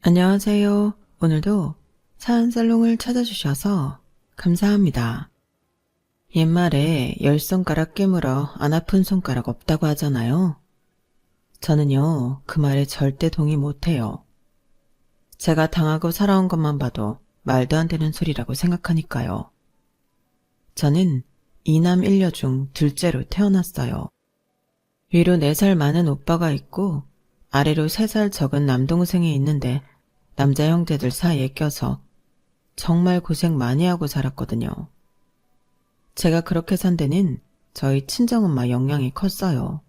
안녕하세요. 오늘도 사연살롱을 찾아주셔서 감사합니다. 옛말에 10손가락 깨물어 안 아픈 손가락 없다고 하잖아요. 저는요, 그 말에 절대 동의 못해요. 제가 당하고 살아온 것만 봐도 말도 안 되는 소리라고 생각하니까요. 저는 이남 일녀 중 둘째로 태어났어요. 위로 4살 많은 오빠가 있고 아래로 3살 적은 남동생이 있는데 남자 형제들 사이에 껴서 정말 고생 많이 하고 살았거든요. 제가 그렇게 산 데는 저희 친정엄마 영향이 컸어요.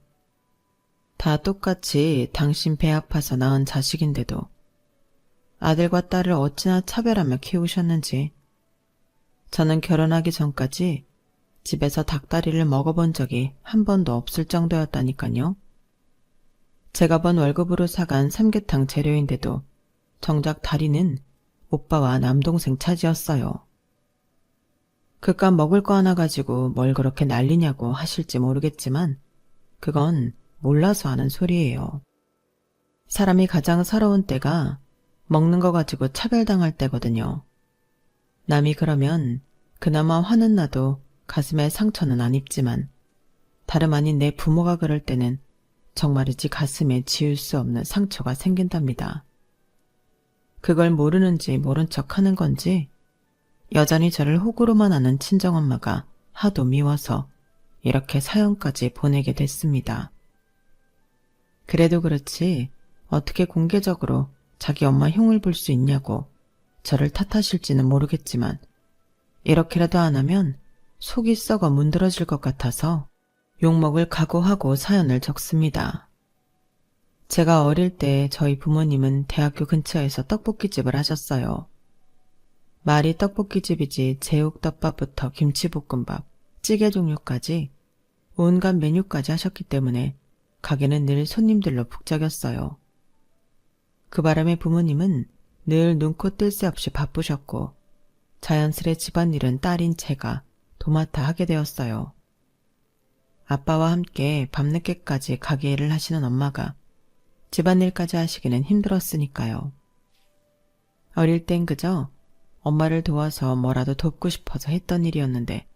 다 똑같이 당신 배 아파서 낳은 자식인데도 아들과 딸을 어찌나 차별하며 키우셨는지. 저는 결혼하기 전까지 집에서 닭다리를 먹어본 적이 한 번도 없을 정도였다니까요. 제가 번 월급으로 사간 삼계탕 재료인데도 정작 다리는 오빠와 남동생 차지였어요. 그깟 먹을 거 하나 가지고 뭘 그렇게 난리냐고 하실지 모르겠지만 그건 몰라서 하는 소리예요. 사람이 가장 서러운 때가 먹는 거 가지고 차별당할 때거든요. 남이 그러면 그나마 화는 나도 가슴에 상처는 안 입지만 다름 아닌 내 부모가 그럴 때는 정말이지 가슴에 지울 수 없는 상처가 생긴답니다. 그걸 모르는지 모른 척 하는 건지 여전히 저를 호구로만 아는 친정엄마가 하도 미워서 이렇게 사연까지 보내게 됐습니다. 그래도 그렇지 어떻게 공개적으로 자기 엄마 흉을 볼 수 있냐고 저를 탓하실지는 모르겠지만 이렇게라도 안 하면 속이 썩어 문드러질 것 같아서 욕먹을 각오하고 사연을 적습니다. 제가 어릴 때 저희 부모님은 대학교 근처에서 떡볶이집을 하셨어요. 말이 떡볶이집이지 제육덮밥부터 김치볶음밥, 찌개 종류까지 온갖 메뉴까지 하셨기 때문에 가게는 늘 손님들로 북적였어요. 그 바람에 부모님은 늘 눈코 뜰 새 없이 바쁘셨고 자연스레 집안일은 딸인 제가 도맡아 하게 되었어요. 아빠와 함께 밤늦게까지 가게 일을 하시는 엄마가 집안일까지 하시기는 힘들었으니까요. 어릴 땐 그저 엄마를 도와서 뭐라도 돕고 싶어서 했던 일이었는데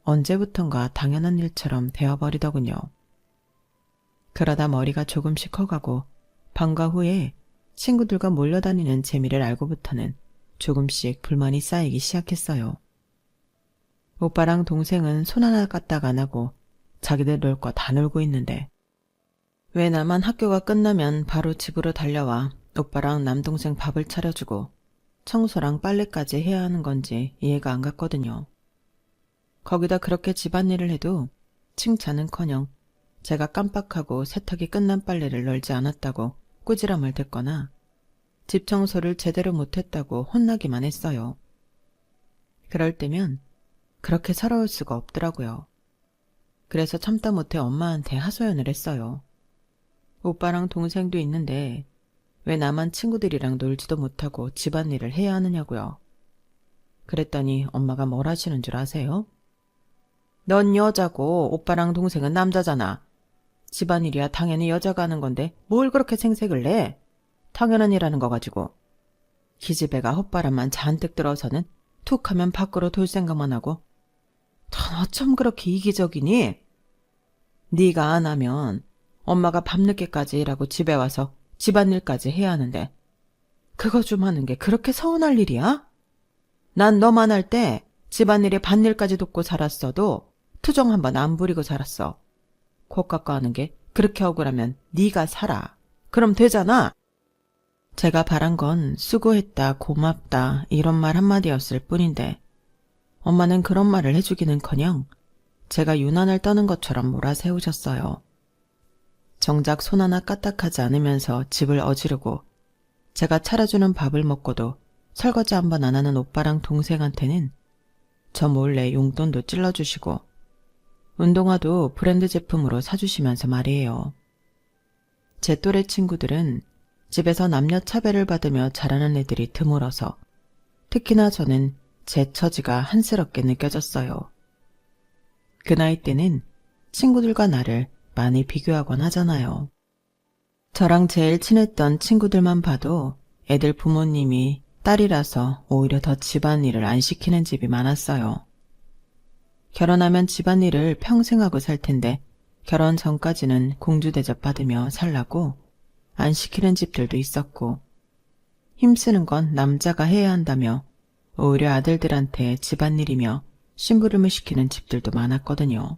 언제부턴가 당연한 일처럼 되어버리더군요. 그러다 머리가 조금씩 커가고 방과 후에 친구들과 몰려다니는 재미를 알고부터는 조금씩 불만이 쌓이기 시작했어요. 오빠랑 동생은 손 하나 까딱 안 하고 자기들 놀 거 다 놀고 있는데 왜 나만 학교가 끝나면 바로 집으로 달려와 오빠랑 남동생 밥을 차려주고 청소랑 빨래까지 해야 하는 건지 이해가 안 갔거든요. 거기다 그렇게 집안일을 해도 칭찬은커녕 제가 깜빡하고 세탁이 끝난 빨래를 널지 않았다고 꾸지람을 듣거나 집 청소를 제대로 못했다고 혼나기만 했어요. 그럴 때면 그렇게 서러울 수가 없더라고요. 그래서 참다 못해 엄마한테 하소연을 했어요. 오빠랑 동생도 있는데 왜 나만 친구들이랑 놀지도 못하고 집안일을 해야 하느냐고요. 그랬더니 엄마가 뭘 하시는 줄 아세요? 넌 여자고 오빠랑 동생은 남자잖아. 집안일이야 당연히 여자가 하는 건데 뭘 그렇게 생색을 내? 당연한 일하는 거 가지고. 기집애가 헛바람만 잔뜩 들어서는 툭 하면 밖으로 돌 생각만 하고 넌 어쩜 그렇게 이기적이니? 네가 안 하면 엄마가 밤늦게까지 일하고 집에 와서 집안일까지 해야 하는데 그거 좀 하는 게 그렇게 서운할 일이야? 난 너만 할 때 집안일에 밭일까지 돕고 살았어도 투정 한번 안 부리고 살았어. 코 깎아하는 게 그렇게 억울하면 네가 살아. 그럼 되잖아. 제가 바란 건 수고했다, 고맙다 이런 말 한마디였을 뿐인데 엄마는 그런 말을 해주기는커녕 제가 유난을 떠는 것처럼 몰아세우셨어요. 정작 손 하나 까딱하지 않으면서 집을 어지르고 제가 차려주는 밥을 먹고도 설거지 한 번 안 하는 오빠랑 동생한테는 저 몰래 용돈도 찔러주시고 운동화도 브랜드 제품으로 사주시면서 말이에요. 제 또래 친구들은 집에서 남녀 차별을 받으며 자라는 애들이 드물어서 특히나 저는 제 처지가 한스럽게 느껴졌어요. 그 나이 때는 친구들과 나를 많이 비교하곤 하잖아요. 저랑 제일 친했던 친구들만 봐도 애들 부모님이 딸이라서 오히려 더 집안일을 안 시키는 집이 많았어요. 결혼하면 집안일을 평생 하고 살 텐데 결혼 전까지는 공주 대접 받으며 살라고 안 시키는 집들도 있었고, 힘쓰는 건 남자가 해야 한다며 오히려 아들들한테 집안일이며 심부름을 시키는 집들도 많았거든요.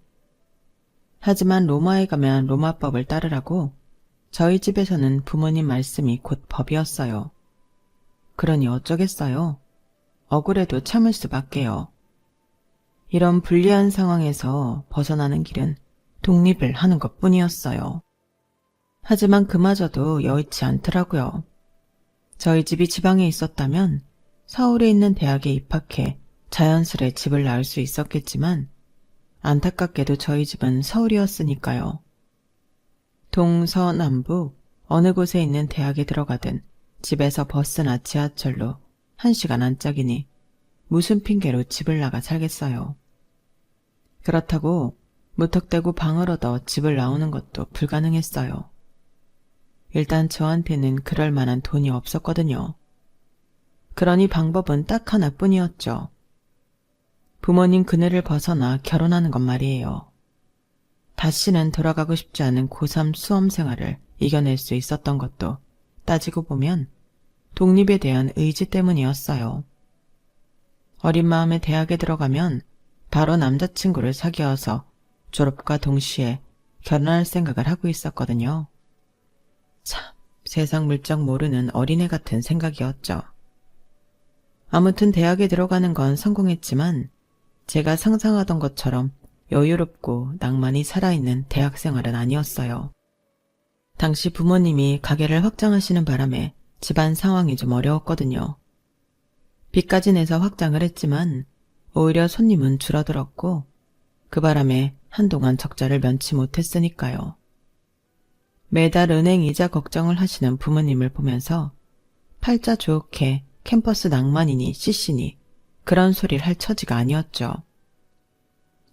하지만 로마에 가면 로마법을 따르라고 저희 집에서는 부모님 말씀이 곧 법이었어요. 그러니 어쩌겠어요. 억울해도 참을 수밖에요. 이런 불리한 상황에서 벗어나는 길은 독립을 하는 것뿐이었어요. 하지만 그마저도 여의치 않더라고요. 저희 집이 지방에 있었다면 서울에 있는 대학에 입학해 자연스레 집을 나을 수 있었겠지만 안타깝게도 저희 집은 서울이었으니까요. 동서남북 어느 곳에 있는 대학에 들어가든 집에서 버스나 지하철로 1시간 안짝이니 무슨 핑계로 집을 나가 살겠어요. 그렇다고 무턱대고 방을 얻어 집을 나오는 것도 불가능했어요. 일단 저한테는 그럴 만한 돈이 없었거든요. 그러니 방법은 딱 하나뿐이었죠. 부모님 그늘을 벗어나 결혼하는 것 말이에요. 다시는 돌아가고 싶지 않은 고3 수험 생활을 이겨낼 수 있었던 것도 따지고 보면 독립에 대한 의지 때문이었어요. 어린 마음에 대학에 들어가면 바로 남자친구를 사귀어서 졸업과 동시에 결혼할 생각을 하고 있었거든요. 참, 세상 물정 모르는 어린애 같은 생각이었죠. 아무튼 대학에 들어가는 건 성공했지만 제가 상상하던 것처럼 여유롭고 낭만이 살아있는 대학 생활은 아니었어요. 당시 부모님이 가게를 확장하시는 바람에 집안 상황이 좀 어려웠거든요. 빚까지 내서 확장을 했지만 오히려 손님은 줄어들었고 그 바람에 한동안 적자를 면치 못했으니까요. 매달 은행 이자 걱정을 하시는 부모님을 보면서 팔자 좋게 캠퍼스 낭만이니 CC니 그런 소리를 할 처지가 아니었죠.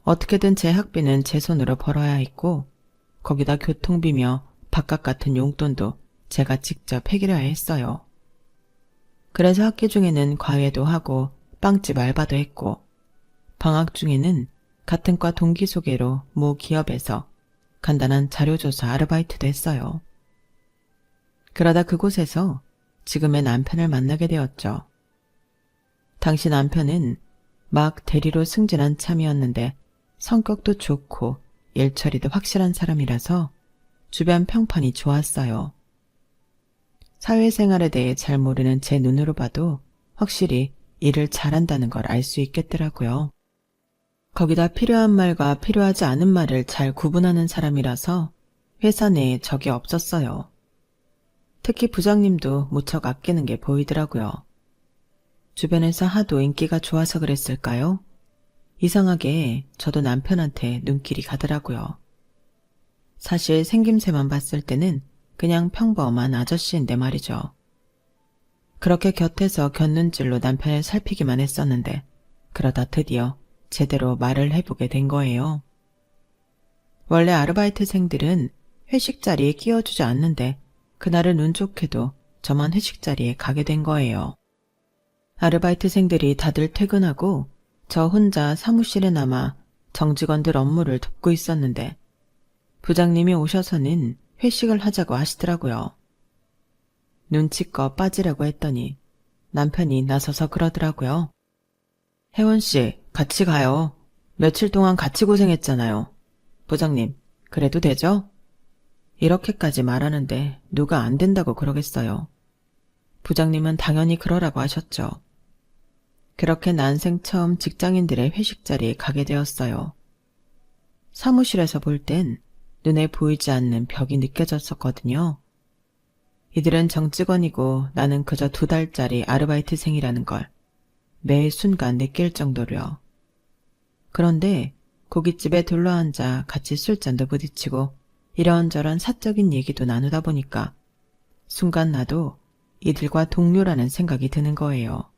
어떻게든 제 학비는 제 손으로 벌어야 했고 거기다 교통비며 밥값 같은 용돈도 제가 직접 해결해야 했어요. 그래서 학기 중에는 과외도 하고 빵집 알바도 했고 방학 중에는 같은 과 동기 소개로 모 기업에서 간단한 자료조사 아르바이트도 했어요. 그러다 그곳에서 지금의 남편을 만나게 되었죠. 당시 남편은 막 대리로 승진한 참이었는데 성격도 좋고 일처리도 확실한 사람이라서 주변 평판이 좋았어요. 사회생활에 대해 잘 모르는 제 눈으로 봐도 확실히 일을 잘한다는 걸 알 수 있겠더라고요. 거기다 필요한 말과 필요하지 않은 말을 잘 구분하는 사람이라서 회사 내에 적이 없었어요. 특히 부장님도 무척 아끼는 게 보이더라고요. 주변에서 하도 인기가 좋아서 그랬을까요? 이상하게 저도 남편한테 눈길이 가더라고요. 사실 생김새만 봤을 때는 그냥 평범한 아저씨인데 말이죠. 그렇게 곁에서 곁눈질로 남편을 살피기만 했었는데 그러다 드디어 제대로 말을 해보게 된 거예요. 원래 아르바이트생들은 회식 자리에 끼워주지 않는데 그날은 운 좋게도 저만 회식 자리에 가게 된 거예요. 아르바이트생들이 다들 퇴근하고 저 혼자 사무실에 남아 정직원들 업무를 돕고 있었는데 부장님이 오셔서는 회식을 하자고 하시더라고요. 눈치껏 빠지라고 했더니 남편이 나서서 그러더라고요. 혜원씨, 같이 가요. 며칠 동안 같이 고생했잖아요. 부장님, 그래도 되죠? 이렇게까지 말하는데 누가 안 된다고 그러겠어요. 부장님은 당연히 그러라고 하셨죠. 그렇게 난생 처음 직장인들의 회식 자리에 가게 되었어요. 사무실에서 볼 땐 눈에 보이지 않는 벽이 느껴졌었거든요. 이들은 정직원이고 나는 그저 2달짜리 아르바이트생이라는 걸 매 순간 느낄 정도로요. 그런데 고깃집에 둘러앉아 같이 술잔도 부딪히고 이런저런 사적인 얘기도 나누다 보니까 순간 나도 이들과 동료라는 생각이 드는 거예요.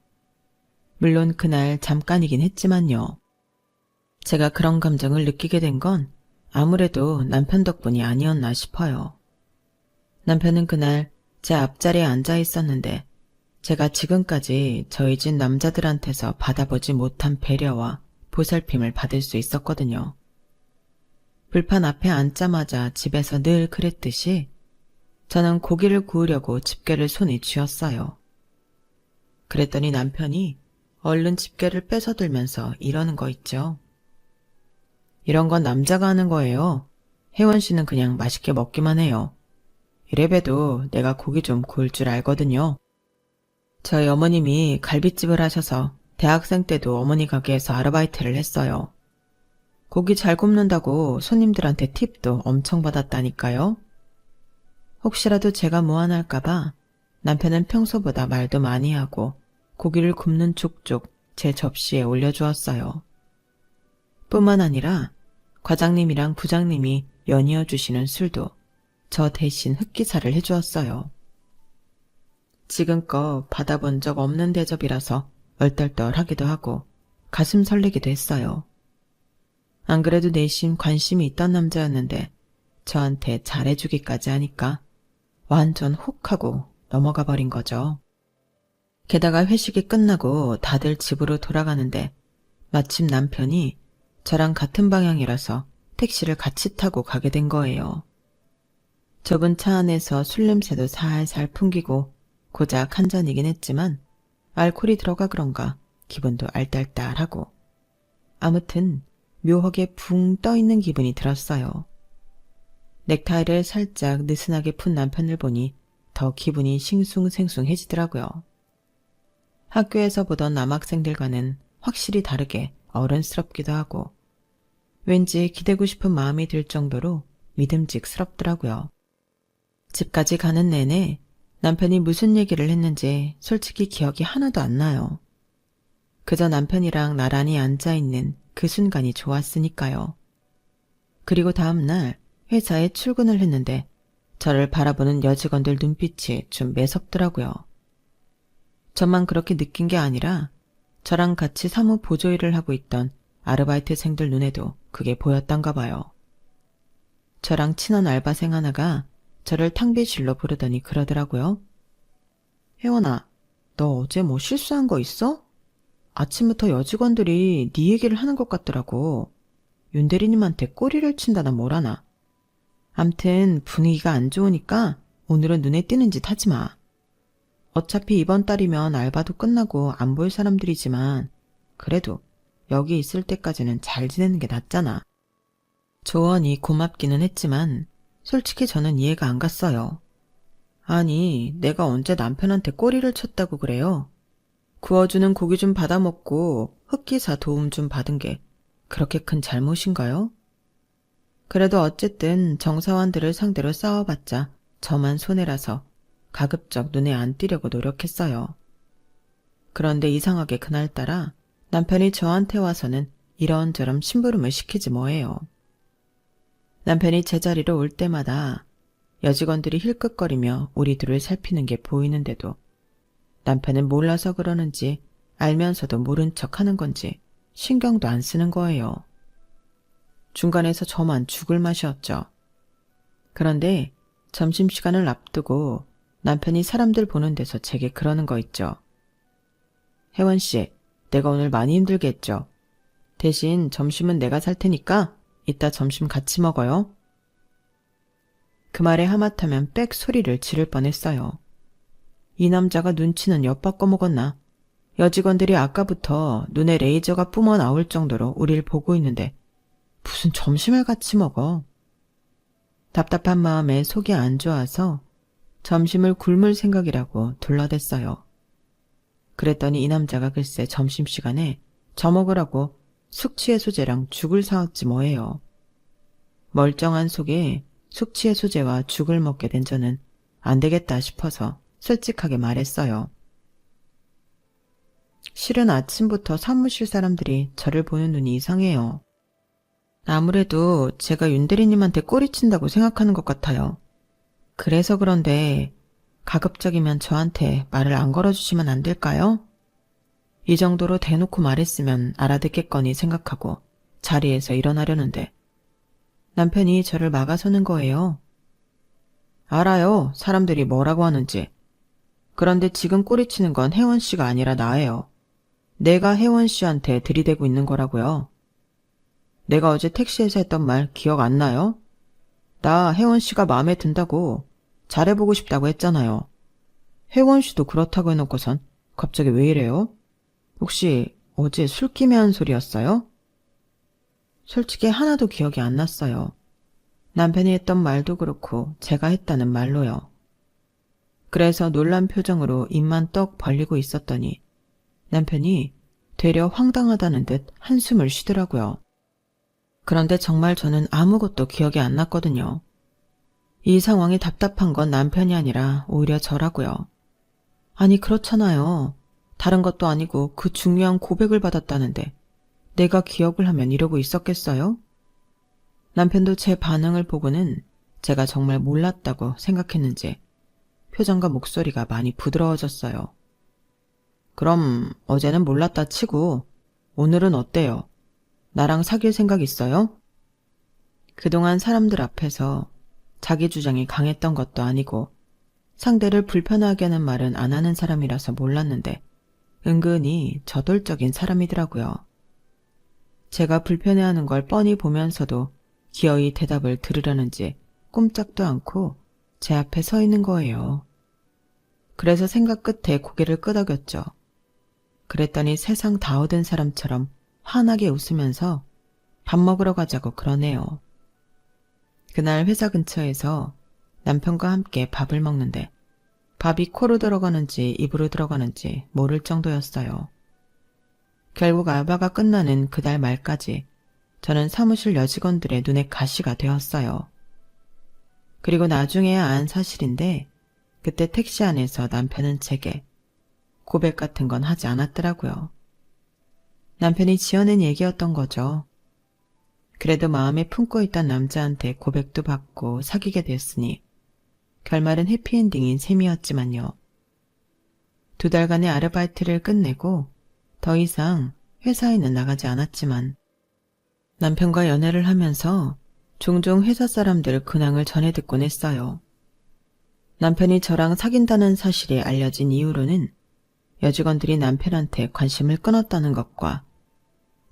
물론 그날 잠깐이긴 했지만요. 제가 그런 감정을 느끼게 된 건 아무래도 남편 덕분이 아니었나 싶어요. 남편은 그날 제 앞자리에 앉아 있었는데 제가 지금까지 저희 집 남자들한테서 받아보지 못한 배려와 보살핌을 받을 수 있었거든요. 불판 앞에 앉자마자 집에서 늘 그랬듯이 저는 고기를 구우려고 집게를 손에 쥐었어요. 그랬더니 남편이 얼른 집게를 뺏어들면서 이러는 거 있죠. 이런 건 남자가 하는 거예요. 혜원 씨는 그냥 맛있게 먹기만 해요. 이래봬도 내가 고기 좀 구울 줄 알거든요. 저희 어머님이 갈빗집을 하셔서 대학생 때도 어머니 가게에서 아르바이트를 했어요. 고기 잘 굽는다고 손님들한테 팁도 엄청 받았다니까요. 혹시라도 제가 무안할까봐 남편은 평소보다 말도 많이 하고 고기를 굽는 족족 제 접시에 올려주었어요. 뿐만 아니라 과장님이랑 부장님이 연이어 주시는 술도 저 대신 흑기사를 해주었어요. 지금껏 받아본 적 없는 대접이라서 얼떨떨하기도 하고 가슴 설레기도 했어요. 안 그래도 내심 관심이 있던 남자였는데 저한테 잘해주기까지 하니까 완전 훅 하고 넘어가 버린 거죠. 게다가 회식이 끝나고 다들 집으로 돌아가는데 마침 남편이 저랑 같은 방향이라서 택시를 같이 타고 가게 된 거예요. 좁은 차 안에서 술 냄새도 살살 풍기고 고작 한 잔이긴 했지만 알코올이 들어가 그런가 기분도 알딸딸하고 아무튼 묘하게 붕 떠있는 기분이 들었어요. 넥타이를 살짝 느슨하게 푼 남편을 보니 더 기분이 싱숭생숭해지더라고요. 학교에서 보던 남학생들과는 확실히 다르게 어른스럽기도 하고 왠지 기대고 싶은 마음이 들 정도로 믿음직스럽더라고요. 집까지 가는 내내 남편이 무슨 얘기를 했는지 솔직히 기억이 하나도 안 나요. 그저 남편이랑 나란히 앉아있는 그 순간이 좋았으니까요. 그리고 다음날 회사에 출근을 했는데 저를 바라보는 여직원들 눈빛이 좀 매섭더라고요. 저만 그렇게 느낀 게 아니라 저랑 같이 사무 보조 일을 하고 있던 아르바이트생들 눈에도 그게 보였던가 봐요. 저랑 친한 알바생 하나가 저를 탕비실로 부르더니 그러더라고요. 혜원아, 너 어제 뭐 실수한 거 있어? 아침부터 여직원들이 네 얘기를 하는 것 같더라고. 윤 대리님한테 꼬리를 친다나 뭐라나. 암튼 분위기가 안 좋으니까 오늘은 눈에 띄는 짓 하지 마. 어차피 이번 달이면 알바도 끝나고 안 볼 사람들이지만 그래도 여기 있을 때까지는 잘 지내는 게 낫잖아. 조언이 고맙기는 했지만 솔직히 저는 이해가 안 갔어요. 아니, 내가 언제 남편한테 꼬리를 쳤다고 그래요? 구워주는 고기 좀 받아먹고 흑기사 도움 좀 받은 게 그렇게 큰 잘못인가요? 그래도 어쨌든 정사원들을 상대로 싸워봤자 저만 손해라서 가급적 눈에 안 띄려고 노력했어요. 그런데 이상하게 그날따라 남편이 저한테 와서는 이런저런 심부름을 시키지 뭐예요. 남편이 제자리로 올 때마다 여직원들이 힐끗거리며 우리 둘을 살피는 게 보이는데도 남편은 몰라서 그러는지 알면서도 모른 척하는 건지 신경도 안 쓰는 거예요. 중간에서 저만 죽을 맛이었죠. 그런데 점심시간을 앞두고 남편이 사람들 보는 데서 제게 그러는 거 있죠. 혜원씨, 내가 오늘 많이 힘들게 했죠. 대신 점심은 내가 살 테니까 이따 점심 같이 먹어요. 그 말에 하마터면 빽 소리를 지를 뻔했어요. 이 남자가 눈치는 엿바꿔 먹었나? 여직원들이 아까부터 눈에 레이저가 뿜어 나올 정도로 우릴 보고 있는데 무슨 점심을 같이 먹어. 답답한 마음에 속이 안 좋아서 점심을 굶을 생각이라고 둘러댔어요. 그랬더니 이 남자가 글쎄 점심시간에 저 먹으라고 숙취해소제랑 죽을 사왔지 뭐예요. 멀쩡한 속에 숙취해소제와 죽을 먹게 된 저는 안 되겠다 싶어서 솔직하게 말했어요. 실은 아침부터 사무실 사람들이 저를 보는 눈이 이상해요. 아무래도 제가 윤 대리님한테 꼬리친다고 생각하는 것 같아요. 그래서 그런데 가급적이면 저한테 말을 안 걸어주시면 안 될까요? 이 정도로 대놓고 말했으면 알아듣겠거니 생각하고 자리에서 일어나려는데 남편이 저를 막아서는 거예요. 알아요, 사람들이 뭐라고 하는지. 그런데 지금 꼬리치는 건 혜원 씨가 아니라 나예요. 내가 혜원 씨한테 들이대고 있는 거라고요. 내가 어제 택시에서 했던 말 기억 안 나요? 나 혜원 씨가 마음에 든다고, 잘해보고 싶다고 했잖아요. 혜원 씨도 그렇다고 해놓고선 갑자기 왜 이래요? 혹시 어제 술김에 한 소리였어요? 솔직히 하나도 기억이 안 났어요. 남편이 했던 말도 그렇고 제가 했다는 말로요. 그래서 놀란 표정으로 입만 떡 벌리고 있었더니 남편이 되려 황당하다는 듯 한숨을 쉬더라고요. 그런데 정말 저는 아무것도 기억이 안 났거든요. 이 상황이 답답한 건 남편이 아니라 오히려 저라고요. 아니 그렇잖아요. 다른 것도 아니고 그 중요한 고백을 받았다는데 내가 기억을 하면 이러고 있었겠어요? 남편도 제 반응을 보고는 제가 정말 몰랐다고 생각했는지 표정과 목소리가 많이 부드러워졌어요. 그럼 어제는 몰랐다 치고 오늘은 어때요? 나랑 사귈 생각 있어요? 그동안 사람들 앞에서 자기 주장이 강했던 것도 아니고 상대를 불편하게 하는 말은 안 하는 사람이라서 몰랐는데 은근히 저돌적인 사람이더라고요. 제가 불편해하는 걸 뻔히 보면서도 기어이 대답을 들으려는지 꼼짝도 않고 제 앞에 서 있는 거예요. 그래서 생각 끝에 고개를 끄덕였죠. 그랬더니 세상 다 얻은 사람처럼 환하게 웃으면서 밥 먹으러 가자고 그러네요. 그날 회사 근처에서 남편과 함께 밥을 먹는데 밥이 코로 들어가는지 입으로 들어가는지 모를 정도였어요. 결국 알바가 끝나는 그달 말까지 저는 사무실 여직원들의 눈에 가시가 되었어요. 그리고 나중에야 안 사실인데 그때 택시 안에서 남편은 제게 고백 같은 건 하지 않았더라고요. 남편이 지어낸 얘기였던 거죠. 그래도 마음에 품고 있던 남자한테 고백도 받고 사귀게 됐으니 결말은 해피엔딩인 셈이었지만요. 2달간의 아르바이트를 끝내고 더 이상 회사에는 나가지 않았지만 남편과 연애를 하면서 종종 회사 사람들 근황을 전해 듣곤 했어요. 남편이 저랑 사귄다는 사실이 알려진 이후로는 여직원들이 남편한테 관심을 끊었다는 것과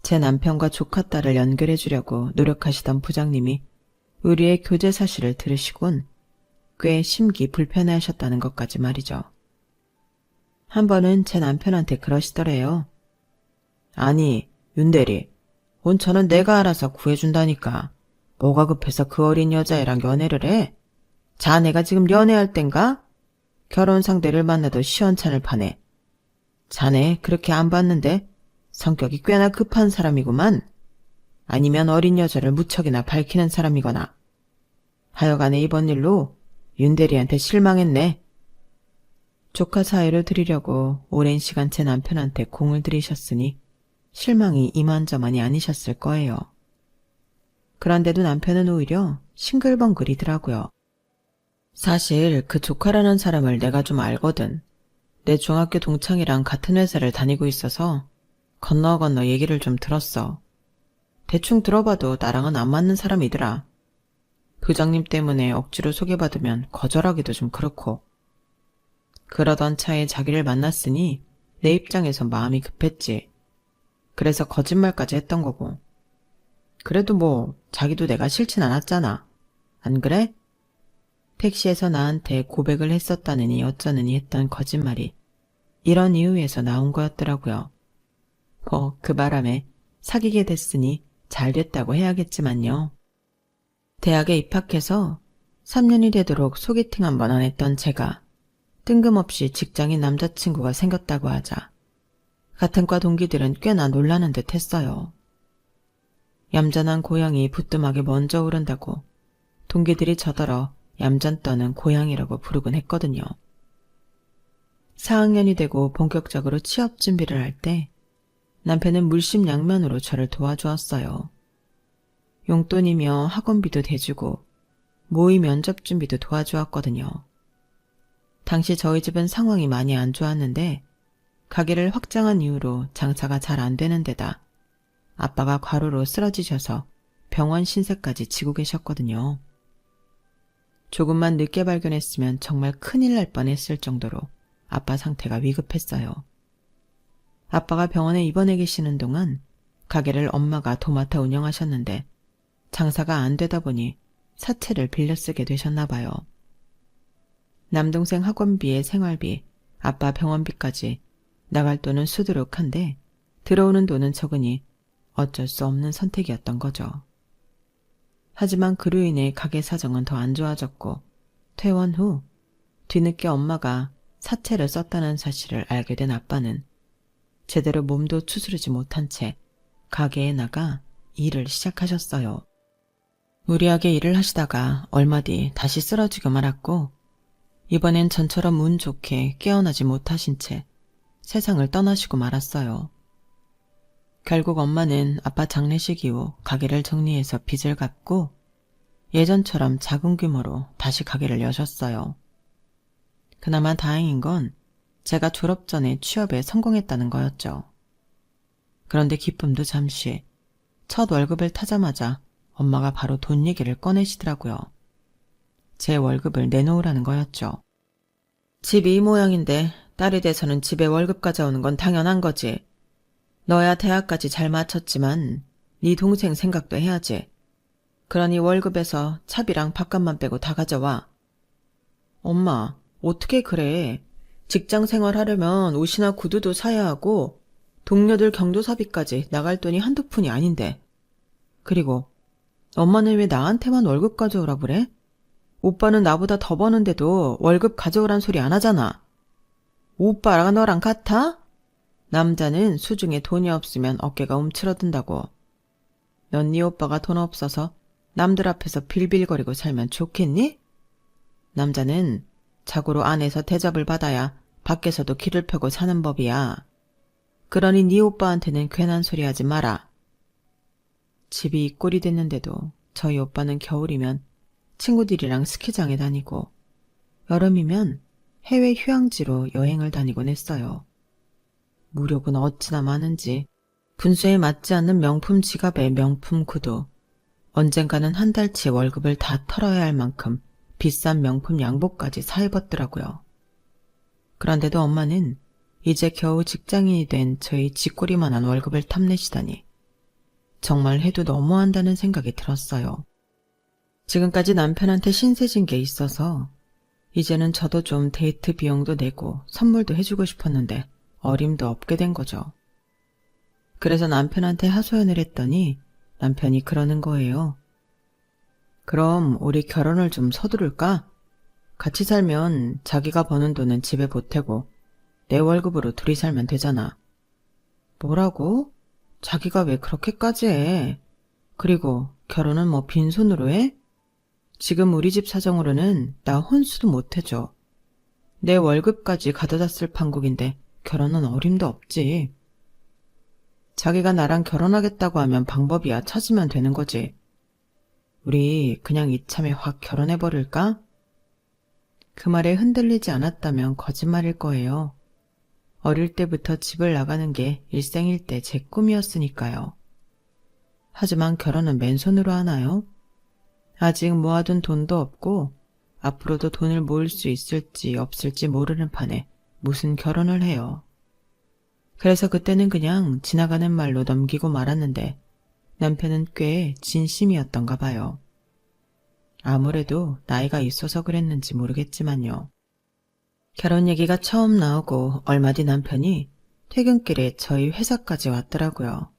제 남편과 조카 딸을 연결해 주려고 노력하시던 부장님이 우리의 교제 사실을 들으시곤 꽤 심기 불편해하셨다는 것까지 말이죠. 한 번은 제 남편한테 그러시더래요. 아니, 윤대리, 온천은 내가 알아서 구해준다니까. 뭐가 급해서 그 어린 여자애랑 연애를 해? 자네가 지금 연애할 땐가? 결혼 상대를 만나도 시원찮을 판에. 자네 그렇게 안 봤는데 성격이 꽤나 급한 사람이구만. 아니면 어린 여자를 무척이나 밝히는 사람이거나. 하여간에 이번 일로 윤대리한테 실망했네. 조카 사이를 드리려고 오랜 시간 제 남편한테 공을 들이셨으니 실망이 이만저만이 아니셨을 거예요. 그런데도 남편은 오히려 싱글벙글이더라고요. 사실 그 조카라는 사람을 내가 좀 알거든. 내 중학교 동창이랑 같은 회사를 다니고 있어서 건너 얘기를 좀 들었어. 대충 들어봐도 나랑은 안 맞는 사람이더라. 부장님 때문에 억지로 소개받으면 거절하기도 좀 그렇고. 그러던 차에 자기를 만났으니 내 입장에서 마음이 급했지. 그래서 거짓말까지 했던 거고. 그래도 뭐 자기도 내가 싫진 않았잖아. 안 그래? 택시에서 나한테 고백을 했었다느니 어쩌느니 했던 거짓말이 이런 이유에서 나온 거였더라고요. 그 바람에 사귀게 됐으니 잘 됐다고 해야겠지만요. 대학에 입학해서 3년이 되도록 소개팅 한 번 안 했던 제가 뜬금없이 직장인 남자친구가 생겼다고 하자 같은 과 동기들은 꽤나 놀라는 듯 했어요. 얌전한 고양이 부뚜막에 먼저 오른다고 동기들이 저더러 얌전 떠는 고양이라고 부르곤 했거든요. 4학년이 되고 본격적으로 취업 준비를 할 때 남편은 물심양면으로 저를 도와주었어요. 용돈이며 학원비도 대주고 모의 면접 준비도 도와주었거든요. 당시 저희 집은 상황이 많이 안 좋았는데 가게를 확장한 이후로 장사가 잘 안 되는 데다 아빠가 과로로 쓰러지셔서 병원 신세까지 지고 계셨거든요. 조금만 늦게 발견했으면 정말 큰일 날 뻔했을 정도로 아빠 상태가 위급했어요. 아빠가 병원에 입원해 계시는 동안 가게를 엄마가 도맡아 운영하셨는데 장사가 안 되다 보니 사채를 빌려 쓰게 되셨나 봐요. 남동생 학원비에 생활비, 아빠 병원비까지 나갈 돈은 수두룩한데 들어오는 돈은 적으니 어쩔 수 없는 선택이었던 거죠. 하지만 그로 인해 가게 사정은 더 안 좋아졌고 퇴원 후 뒤늦게 엄마가 사채를 썼다는 사실을 알게 된 아빠는 제대로 몸도 추스르지 못한 채 가게에 나가 일을 시작하셨어요. 무리하게 일을 하시다가 얼마 뒤 다시 쓰러지고 말았고 이번엔 전처럼 운 좋게 깨어나지 못하신 채 세상을 떠나시고 말았어요. 결국 엄마는 아빠 장례식 이후 가게를 정리해서 빚을 갚고 예전처럼 작은 규모로 다시 가게를 여셨어요. 그나마 다행인 건 제가 졸업 전에 취업에 성공했다는 거였죠. 그런데 기쁨도 잠시, 첫 월급을 타자마자 엄마가 바로 돈 얘기를 꺼내시더라고요. 제 월급을 내놓으라는 거였죠. 집이 이 모양인데 딸이 돼서는 집에 월급 가져오는 건 당연한 거지. 너야 대학까지 잘 마쳤지만 네 동생 생각도 해야지. 그러니 월급에서 차비랑 밥값만 빼고 다 가져와. 엄마, 어떻게 그래. 직장 생활하려면 옷이나 구두도 사야 하고 동료들 경조사비까지 나갈 돈이 한두 푼이 아닌데. 그리고 엄마는 왜 나한테만 월급 가져오라 그래? 오빠는 나보다 더 버는데도 월급 가져오란 소리 안 하잖아. 오빠랑 너랑 같아? 남자는 수중에 돈이 없으면 어깨가 움츠러든다고. 넌 네 오빠가 돈 없어서 남들 앞에서 빌빌거리고 살면 좋겠니? 남자는 자고로 안에서 대접을 받아야 밖에서도 길을 펴고 사는 법이야. 그러니 네 오빠한테는 괜한 소리 하지 마라. 집이 이 꼴이 됐는데도 저희 오빠는 겨울이면 친구들이랑 스키장에 다니고 여름이면 해외 휴양지로 여행을 다니곤 했어요. 무력은 어찌나 많은지 분수에 맞지 않는 명품 지갑에 명품 구두, 언젠가는 한 달치 월급을 다 털어야 할 만큼 비싼 명품 양복까지 사 입었더라고요. 그런데도 엄마는 이제 겨우 직장인이 된 저희 쥐꼬리만한 월급을 탐내시다니 정말 해도 너무한다는 생각이 들었어요. 지금까지 남편한테 신세진 게 있어서 이제는 저도 좀 데이트 비용도 내고 선물도 해주고 싶었는데 어림도 없게 된 거죠. 그래서 남편한테 하소연을 했더니 남편이 그러는 거예요. 그럼 우리 결혼을 좀 서두를까? 같이 살면 자기가 버는 돈은 집에 보태고 내 월급으로 둘이 살면 되잖아. 뭐라고? 자기가 왜 그렇게까지 해? 그리고 결혼은 뭐 빈손으로 해? 지금 우리 집 사정으로는 나 혼수도 못 해줘. 내 월급까지 가져다 쓸 판국인데 결혼은 어림도 없지. 자기가 나랑 결혼하겠다고 하면 방법이야 찾으면 되는 거지. 우리 그냥 이참에 확 결혼해버릴까? 그 말에 흔들리지 않았다면 거짓말일 거예요. 어릴 때부터 집을 나가는 게 일생일대 제 꿈이었으니까요. 하지만 결혼은 맨손으로 하나요? 아직 모아둔 돈도 없고 앞으로도 돈을 모을 수 있을지 없을지 모르는 판에 무슨 결혼을 해요. 그래서 그때는 그냥 지나가는 말로 넘기고 말았는데 남편은 꽤 진심이었던가 봐요. 아무래도 나이가 있어서 그랬는지 모르겠지만요. 결혼 얘기가 처음 나오고 얼마 뒤 남편이 퇴근길에 저희 회사까지 왔더라고요.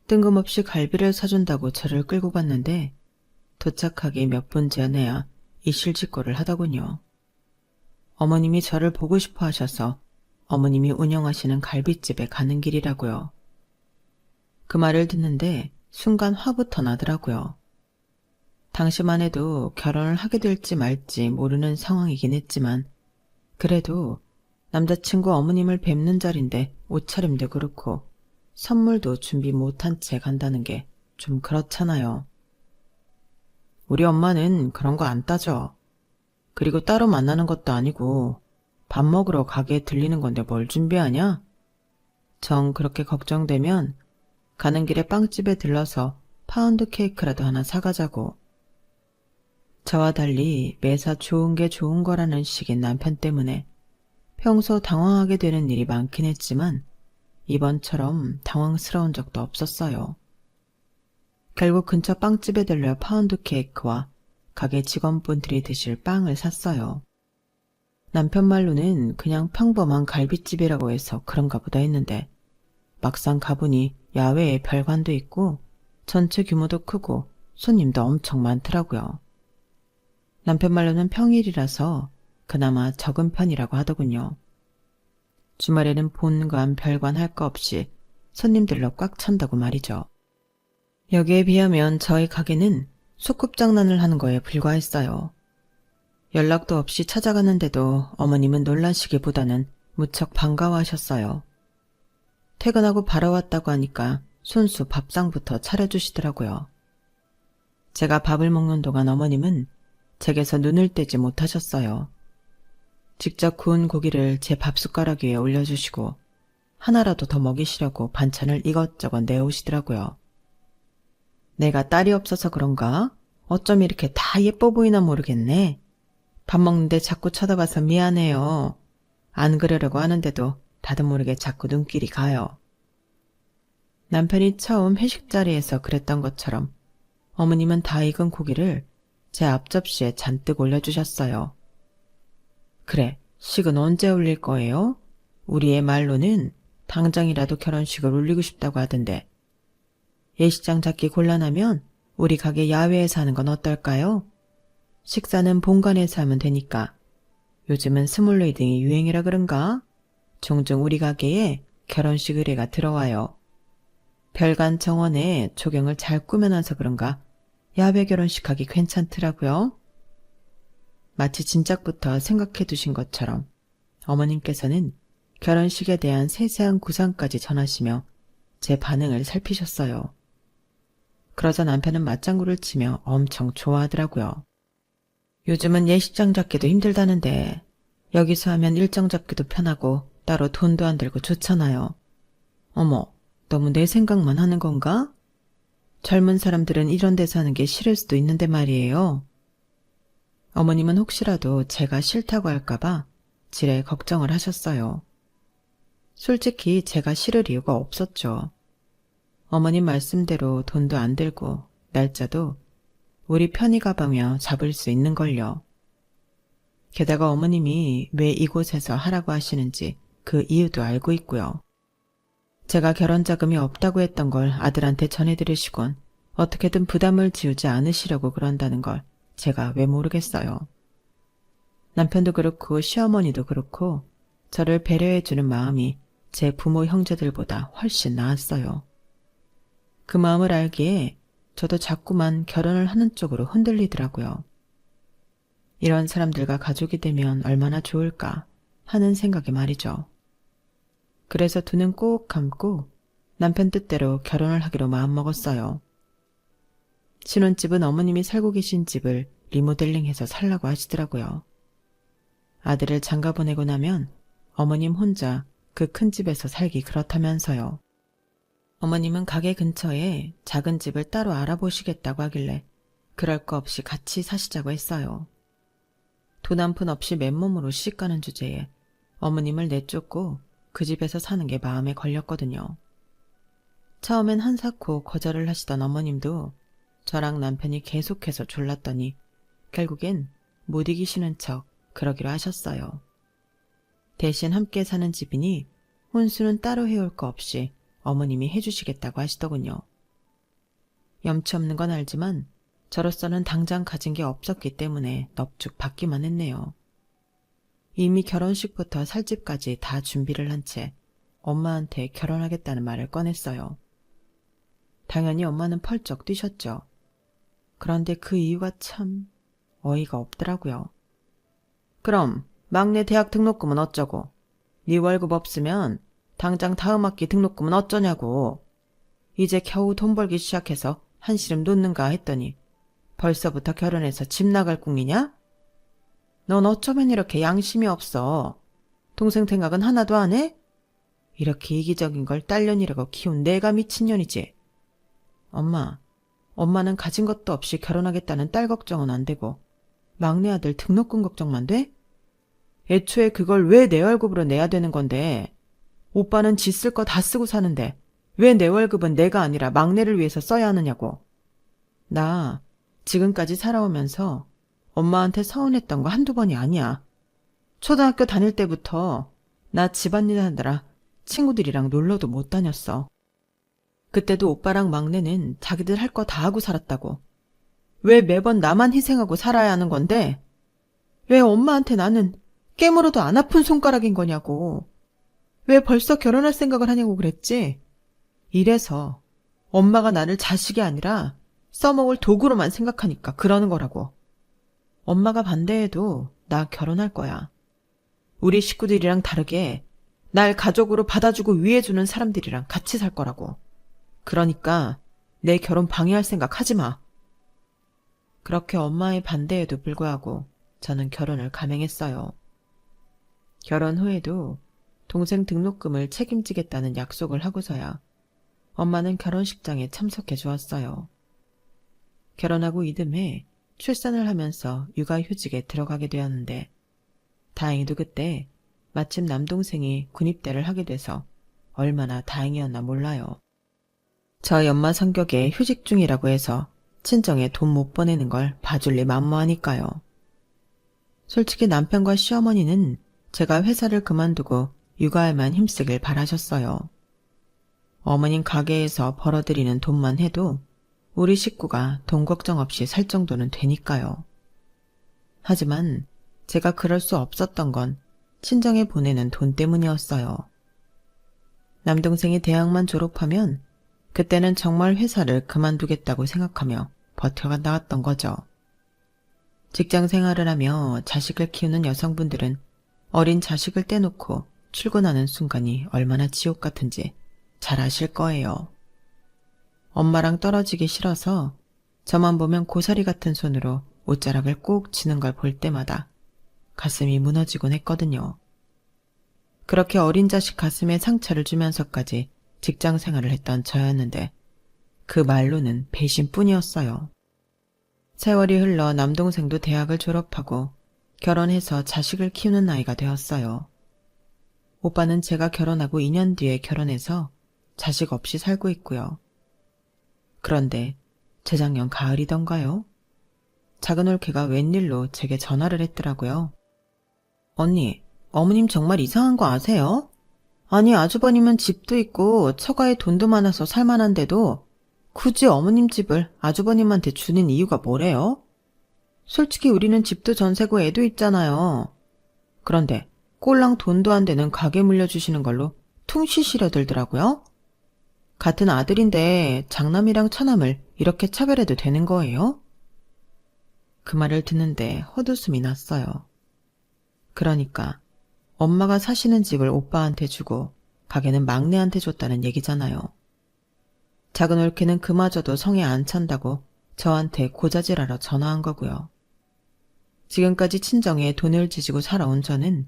뜬금없이 갈비를 사준다고 저를 끌고 갔는데 도착하기 몇 분 전에야 이실직고를 하더군요. 어머님이 저를 보고 싶어 하셔서 어머님이 운영하시는 갈비집에 가는 길이라고요. 그 말을 듣는데 순간 화부터 나더라고요. 당시만 해도 결혼을 하게 될지 말지 모르는 상황이긴 했지만 그래도 남자친구 어머님을 뵙는 자리인데 옷차림도 그렇고 선물도 준비 못한 채 간다는 게 좀 그렇잖아요. 우리 엄마는 그런 거 안 따져. 그리고 따로 만나는 것도 아니고 밥 먹으러 가게에 들리는 건데 뭘 준비하냐? 정 그렇게 걱정되면 가는 길에 빵집에 들러서 파운드 케이크라도 하나 사가자고. 저와 달리 매사 좋은 게 좋은 거라는 식인 남편 때문에 평소 당황하게 되는 일이 많긴 했지만 이번처럼 당황스러운 적도 없었어요. 결국 근처 빵집에 들려 파운드 케이크와 가게 직원분들이 드실 빵을 샀어요. 남편 말로는 그냥 평범한 갈비집이라고 해서 그런가 보다 했는데 막상 가보니 야외에 별관도 있고 전체 규모도 크고 손님도 엄청 많더라고요. 남편 말로는 평일이라서 그나마 적은 편이라고 하더군요. 주말에는 본관, 별관 할 거 없이 손님들로 꽉 찬다고 말이죠. 여기에 비하면 저희 가게는 소꿉장난을 하는 거에 불과했어요. 연락도 없이 찾아갔는데도 어머님은 놀라시기보다는 무척 반가워하셨어요. 퇴근하고 바로 왔다고 하니까 손수 밥상부터 차려주시더라고요. 제가 밥을 먹는 동안 어머님은 제게서 눈을 떼지 못하셨어요. 직접 구운 고기를 제 밥숟가락 위에 올려주시고 하나라도 더 먹이시려고 반찬을 이것저것 내오시더라고요. 내가 딸이 없어서 그런가? 어쩜 이렇게 다 예뻐 보이나 모르겠네. 밥 먹는데 자꾸 쳐다봐서 미안해요. 안 그러려고 하는데도 다들 모르게 자꾸 눈길이 가요. 남편이 처음 회식 자리에서 그랬던 것처럼 어머님은 다 익은 고기를 제 앞접시에 잔뜩 올려주셨어요. 그래, 식은 언제 올릴 거예요? 우리 애 말로는 당장이라도 결혼식을 올리고 싶다고 하던데. 예식장 잡기 곤란하면 우리 가게 야외에서 하는 건 어떨까요? 식사는 본관에서 하면 되니까. 요즘은 스몰웨딩이 유행이라 그런가? 종종 우리 가게에 결혼식 의뢰가 들어와요. 별관 정원에 조경을 잘 꾸며놔서 그런가 야외 결혼식 하기 괜찮더라고요. 마치 진작부터 생각해 두신 것처럼 어머님께서는 결혼식에 대한 세세한 구상까지 전하시며 제 반응을 살피셨어요. 그러자 남편은 맞장구를 치며 엄청 좋아하더라고요. 요즘은 예식장 잡기도 힘들다는데 여기서 하면 일정 잡기도 편하고 따로 돈도 안 들고 좋잖아요. 어머, 너무 내 생각만 하는 건가? 젊은 사람들은 이런 데서 하는 게 싫을 수도 있는데 말이에요. 어머님은 혹시라도 제가 싫다고 할까봐 지레 걱정을 하셨어요. 솔직히 제가 싫을 이유가 없었죠. 어머님 말씀대로 돈도 안 들고 날짜도 우리 편히 가보며 잡을 수 있는걸요. 게다가 어머님이 왜 이곳에서 하라고 하시는지 그 이유도 알고 있고요. 제가 결혼 자금이 없다고 했던 걸 아들한테 전해드리시곤 어떻게든 부담을 지우지 않으시려고 그런다는 걸 제가 왜 모르겠어요. 남편도 그렇고 시어머니도 그렇고 저를 배려해주는 마음이 제 부모 형제들보다 훨씬 나았어요. 그 마음을 알기에 저도 자꾸만 결혼을 하는 쪽으로 흔들리더라고요. 이런 사람들과 가족이 되면 얼마나 좋을까 하는 생각에 말이죠. 그래서 두 눈 꼭 감고 남편 뜻대로 결혼을 하기로 마음먹었어요. 신혼집은 어머님이 살고 계신 집을 리모델링해서 살라고 하시더라고요. 아들을 장가 보내고 나면 어머님 혼자 그 큰 집에서 살기 그렇다면서요. 어머님은 가게 근처에 작은 집을 따로 알아보시겠다고 하길래 그럴 거 없이 같이 사시자고 했어요. 돈 한 푼 없이 맨몸으로 시집가는 주제에 어머님을 내쫓고 그 집에서 사는 게 마음에 걸렸거든요. 처음엔 한사코 거절을 하시던 어머님도 저랑 남편이 계속해서 졸랐더니 결국엔 못 이기시는 척 그러기로 하셨어요. 대신 함께 사는 집이니 혼수는 따로 해올 거 없이 어머님이 해주시겠다고 하시더군요. 염치 없는 건 알지만 저로서는 당장 가진 게 없었기 때문에 넙죽 받기만 했네요. 이미 결혼식부터 살집까지 다 준비를 한 채 엄마한테 결혼하겠다는 말을 꺼냈어요. 당연히 엄마는 펄쩍 뛰셨죠. 그런데 그 이유가 참 어이가 없더라고요. 그럼 막내 대학 등록금은 어쩌고? 네 월급 없으면 당장 다음 학기 등록금은 어쩌냐고. 이제 겨우 돈 벌기 시작해서 한시름 놓는가 했더니 벌써부터 결혼해서 집 나갈 꿈이냐? 넌 어쩌면 이렇게 양심이 없어. 동생 생각은 하나도 안 해? 이렇게 이기적인 걸 딸년이라고 키운 내가 미친년이지. 엄마는 가진 것도 없이 결혼하겠다는 딸 걱정은 안 되고 막내 아들 등록금 걱정만 돼? 애초에 그걸 왜 내 월급으로 내야 되는 건데. 오빠는 지 쓸 거 다 쓰고 사는데 왜 내 월급은 내가 아니라 막내를 위해서 써야 하느냐고. 나 지금까지 살아오면서 엄마한테 서운했던 거 한두 번이 아니야. 초등학교 다닐 때부터 나 집안일 하느라 친구들이랑 놀러도 못 다녔어. 그때도 오빠랑 막내는 자기들 할 거 다 하고 살았다고. 왜 매번 나만 희생하고 살아야 하는 건데? 왜 엄마한테 나는 깨물어도 안 아픈 손가락인 거냐고. 왜 벌써 결혼할 생각을 하냐고 그랬지? 이래서 엄마가 나를 자식이 아니라 써먹을 도구로만 생각하니까 그러는 거라고. 엄마가 반대해도 나 결혼할 거야. 우리 식구들이랑 다르게 날 가족으로 받아주고 위해주는 사람들이랑 같이 살 거라고. 그러니까 내 결혼 방해할 생각 하지 마. 그렇게 엄마의 반대에도 불구하고 저는 결혼을 감행했어요. 결혼 후에도 동생 등록금을 책임지겠다는 약속을 하고서야 엄마는 결혼식장에 참석해 주었어요. 결혼하고 이듬해 출산을 하면서 육아휴직에 들어가게 되었는데 다행히도 그때 마침 남동생이 군입대를 하게 돼서 얼마나 다행이었나 몰라요. 저희 엄마 성격에 휴직 중이라고 해서 친정에 돈 못 보내는 걸 봐줄 리 만무하니까요. 솔직히 남편과 시어머니는 제가 회사를 그만두고 육아에만 힘쓰길 바라셨어요. 어머님 가게에서 벌어들이는 돈만 해도 우리 식구가 돈 걱정 없이 살 정도는 되니까요. 하지만 제가 그럴 수 없었던 건 친정에 보내는 돈 때문이었어요. 남동생이 대학만 졸업하면 그때는 정말 회사를 그만두겠다고 생각하며 버텨가 나갔던 거죠. 직장 생활을 하며 자식을 키우는 여성분들은 어린 자식을 떼놓고 출근하는 순간이 얼마나 지옥 같은지 잘 아실 거예요. 엄마랑 떨어지기 싫어서 저만 보면 고사리 같은 손으로 옷자락을 꼭 쥐는 걸 볼 때마다 가슴이 무너지곤 했거든요. 그렇게 어린 자식 가슴에 상처를 주면서까지 직장 생활을 했던 저였는데 그 말로는 배신뿐이었어요. 세월이 흘러 남동생도 대학을 졸업하고 결혼해서 자식을 키우는 나이가 되었어요. 오빠는 제가 결혼하고 2년 뒤에 결혼해서 자식 없이 살고 있고요. 그런데 재작년 가을이던가요? 작은 올케가 웬일로 제게 전화를 했더라고요. 언니, 어머님 정말 이상한 거 아세요? 아니 아주버님은 집도 있고 처가에 돈도 많아서 살만한데도 굳이 어머님 집을 아주버님한테 주는 이유가 뭐래요? 솔직히 우리는 집도 전세고 애도 있잖아요. 그런데 꼴랑 돈도 안 되는 가게 물려주시는 걸로 퉁시시려 들더라고요. 같은 아들인데 장남이랑 처남을 이렇게 차별해도 되는 거예요? 그 말을 듣는데 헛웃음이 났어요. 그러니까 엄마가 사시는 집을 오빠한테 주고 가게는 막내한테 줬다는 얘기잖아요. 작은 올케는 그마저도 성에 안 찬다고 저한테 고자질하러 전화한 거고요. 지금까지 친정에 돈을 지지고 살아온 저는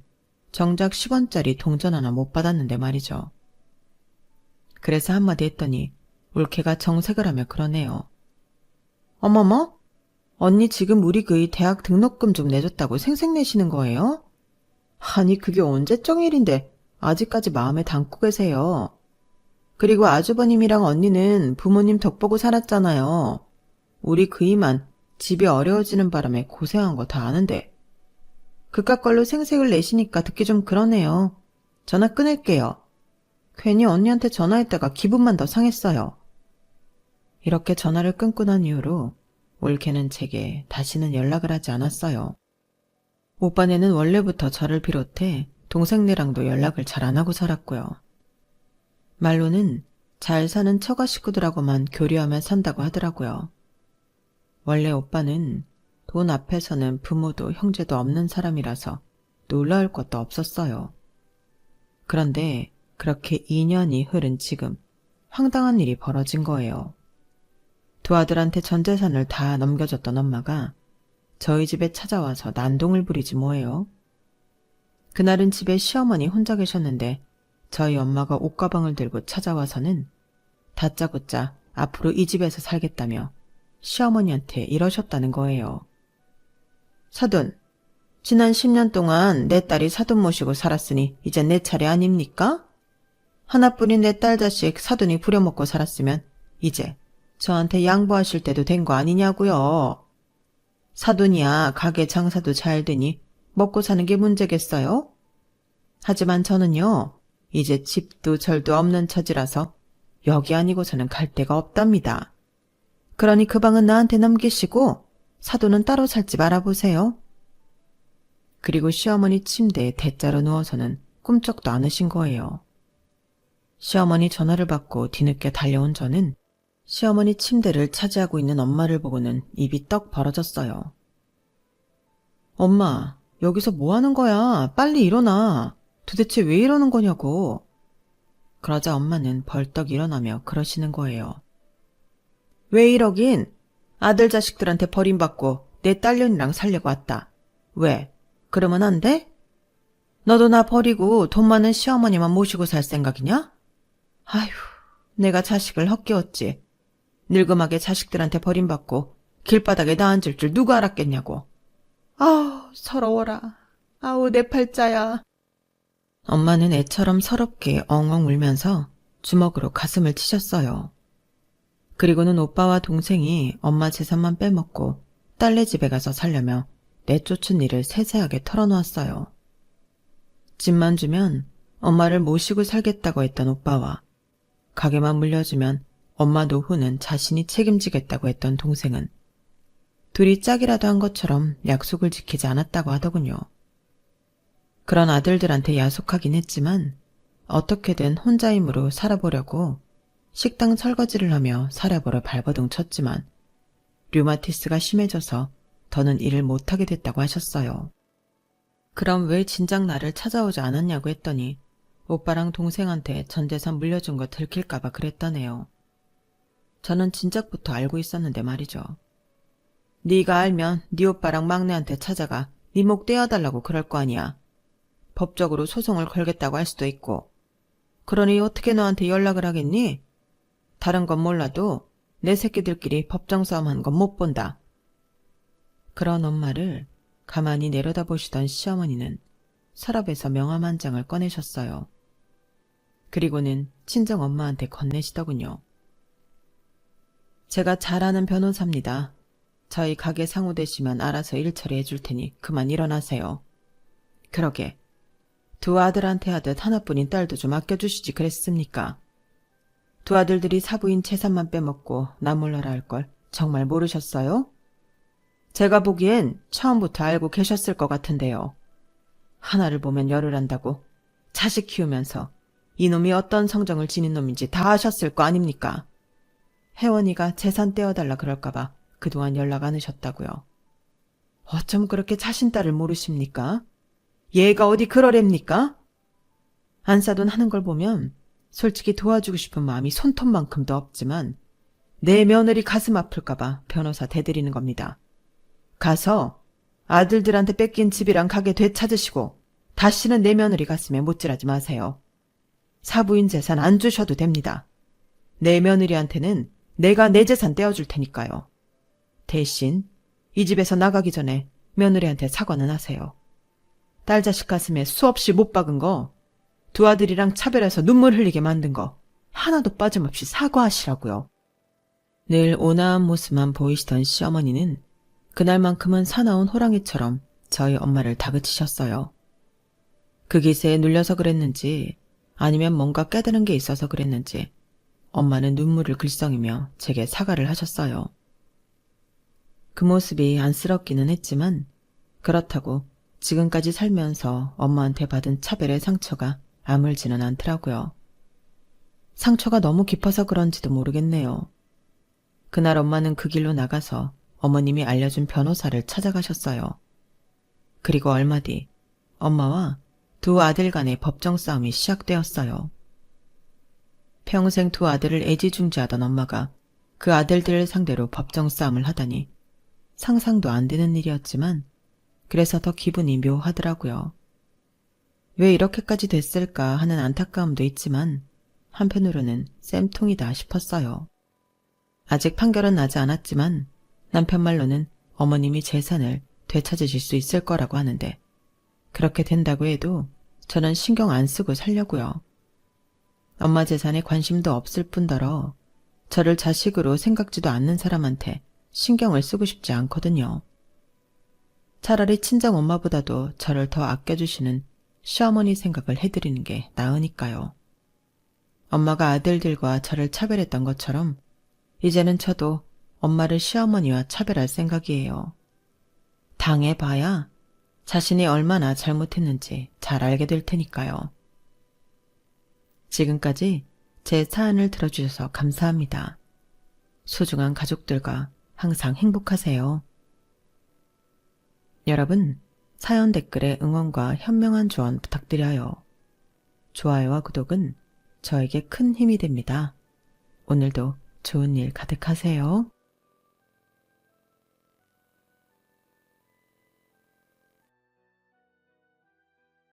정작 10원짜리 동전 하나 못 받았는데 말이죠. 그래서 한마디 했더니 올케가 정색을 하며 그러네요. 어머머? 언니 지금 우리 그이 대학 등록금 좀 내줬다고 생색내시는 거예요? 아니 그게 언제적 일인데 아직까지 마음에 담고 계세요. 그리고 아주버님이랑 언니는 부모님 덕보고 살았잖아요. 우리 그이만 집이 어려워지는 바람에 고생한 거 다 아는데. 그깟 걸로 생색을 내시니까 듣기 좀 그러네요. 전화 끊을게요. 괜히 언니한테 전화했다가 기분만 더 상했어요. 이렇게 전화를 끊고 난 이후로 올케는 제게 다시는 연락을 하지 않았어요. 오빠네는 원래부터 저를 비롯해 동생네랑도 연락을 잘 안 하고 살았고요. 말로는 잘 사는 처가 식구들하고만 교류하며 산다고 하더라고요. 원래 오빠는 돈 앞에서는 부모도 형제도 없는 사람이라서 놀라울 것도 없었어요. 그런데 그렇게 2년이 흐른 지금 황당한 일이 벌어진 거예요. 두 아들한테 전 재산을 다 넘겨줬던 엄마가 저희 집에 찾아와서 난동을 부리지 뭐예요. 그날은 집에 시어머니 혼자 계셨는데 저희 엄마가 옷가방을 들고 찾아와서는 다짜고짜 앞으로 이 집에서 살겠다며 시어머니한테 이러셨다는 거예요. 사돈, 지난 10년 동안 내 딸이 사돈 모시고 살았으니 이젠 내 차례 아닙니까? 하나뿐인 내 딸 자식 사돈이 부려먹고 살았으면 이제 저한테 양보하실 때도 된 거 아니냐고요. 사돈이야 가게 장사도 잘 되니 먹고 사는 게 문제겠어요? 하지만 저는요, 이제 집도 절도 없는 처지라서 여기 아니고서는 갈 데가 없답니다. 그러니 그 방은 나한테 넘기시고 사돈은 따로 살지 말아보세요. 그리고 시어머니 침대에 대자로 누워서는 꿈쩍도 않으신 거예요. 시어머니 전화를 받고 뒤늦게 달려온 저는 시어머니 침대를 차지하고 있는 엄마를 보고는 입이 떡 벌어졌어요. 엄마, 여기서 뭐 하는 거야? 빨리 일어나. 도대체 왜 이러는 거냐고. 그러자 엄마는 벌떡 일어나며 그러시는 거예요. 왜 이러긴? 아들 자식들한테 버림받고 내 딸년이랑 살려고 왔다. 왜? 그러면 안 돼? 너도 나 버리고 돈 많은 시어머니만 모시고 살 생각이냐? 아휴, 내가 자식을 헛기웠지. 늙음하게 자식들한테 버림받고 길바닥에 나 앉을 줄 누가 알았겠냐고. 아우, 서러워라. 아우, 내 팔자야. 엄마는 애처럼 서럽게 엉엉 울면서 주먹으로 가슴을 치셨어요. 그리고는 오빠와 동생이 엄마 재산만 빼먹고 딸네 집에 가서 살려며 내쫓은 일을 세세하게 털어놓았어요. 집만 주면 엄마를 모시고 살겠다고 했던 오빠와 가게만 물려주면 엄마 노후는 자신이 책임지겠다고 했던 동생은 둘이 짝이라도 한 것처럼 약속을 지키지 않았다고 하더군요. 그런 아들들한테 야속하긴 했지만 어떻게든 혼자 힘으로 살아보려고 식당 설거지를 하며 사려보러 발버둥 쳤지만 류마티스가 심해져서 더는 일을 못하게 됐다고 하셨어요. 그럼 왜 진작 나를 찾아오지 않았냐고 했더니 오빠랑 동생한테 전 재산 물려준 거 들킬까봐 그랬다네요. 저는 진작부터 알고 있었는데 말이죠. 네가 알면 네 오빠랑 막내한테 찾아가 네 목 떼어달라고 그럴 거 아니야. 법적으로 소송을 걸겠다고 할 수도 있고. 그러니 어떻게 너한테 연락을 하겠니? 다른 건 몰라도 내 새끼들끼리 법정 싸움하는 건 못 본다. 그런 엄마를 가만히 내려다보시던 시어머니는 서랍에서 명함 한 장을 꺼내셨어요. 그리고는 친정 엄마한테 건네시더군요. 제가 잘 아는 변호사입니다. 저희 가게 상호 되시면 알아서 일 처리해 줄 테니 그만 일어나세요. 그러게 두 아들한테 하듯 하나뿐인 딸도 좀 아껴주시지 그랬습니까? 두 아들들이 사부인 재산만 빼먹고 나 몰라라 할 걸 정말 모르셨어요? 제가 보기엔 처음부터 알고 계셨을 것 같은데요. 하나를 보면 열을 한다고 자식 키우면서 이놈이 어떤 성정을 지닌 놈인지 다 아셨을 거 아닙니까? 혜원이가 재산 떼어달라 그럴까봐 그동안 연락 안 하셨다고요. 어쩜 그렇게 자신 딸을 모르십니까? 얘가 어디 그러렵니까? 안사돈 하는 걸 보면 솔직히 도와주고 싶은 마음이 손톱만큼도 없지만 내 며느리 가슴 아플까봐 변호사 대드리는 겁니다. 가서 아들들한테 뺏긴 집이랑 가게 되찾으시고 다시는 내 며느리 가슴에 못질하지 마세요. 사부인 재산 안 주셔도 됩니다. 내 며느리한테는 내가 내 재산 떼어줄 테니까요. 대신 이 집에서 나가기 전에 며느리한테 사과는 하세요. 딸 자식 가슴에 수없이 못 박은 거, 두 아들이랑 차별해서 눈물 흘리게 만든 거 하나도 빠짐없이 사과하시라고요. 늘 온화한 모습만 보이시던 시어머니는 그날만큼은 사나운 호랑이처럼 저희 엄마를 다그치셨어요. 그 기세에 눌려서 그랬는지 아니면 뭔가 깨달은 게 있어서 그랬는지 엄마는 눈물을 글썽이며 제게 사과를 하셨어요. 그 모습이 안쓰럽기는 했지만 그렇다고 지금까지 살면서 엄마한테 받은 차별의 상처가 아물지는 않더라고요. 상처가 너무 깊어서 그런지도 모르겠네요. 그날 엄마는 그 길로 나가서 어머님이 알려준 변호사를 찾아가셨어요. 그리고 얼마 뒤 엄마와 두 아들 간의 법정 싸움이 시작되었어요. 평생 두 아들을 애지중지하던 엄마가 그 아들들을 상대로 법정 싸움을 하다니 상상도 안 되는 일이었지만 그래서 더 기분이 묘하더라고요. 왜 이렇게까지 됐을까 하는 안타까움도 있지만 한편으로는 쌤통이다 싶었어요. 아직 판결은 나지 않았지만 남편 말로는 어머님이 재산을 되찾으실 수 있을 거라고 하는데 그렇게 된다고 해도 저는 신경 안 쓰고 살려고요. 엄마 재산에 관심도 없을 뿐더러 저를 자식으로 생각지도 않는 사람한테 신경을 쓰고 싶지 않거든요. 차라리 친정 엄마보다도 저를 더 아껴주시는 시어머니 생각을 해드리는 게 나으니까요. 엄마가 아들들과 저를 차별했던 것처럼 이제는 저도 엄마를 시어머니와 차별할 생각이에요. 당해봐야 자신이 얼마나 잘못했는지 잘 알게 될 테니까요. 지금까지 제 사연을 들어주셔서 감사합니다. 소중한 가족들과 항상 행복하세요. 여러분, 사연 댓글에 응원과 현명한 조언 부탁드려요. 좋아요와 구독은 저에게 큰 힘이 됩니다. 오늘도 좋은 일 가득하세요.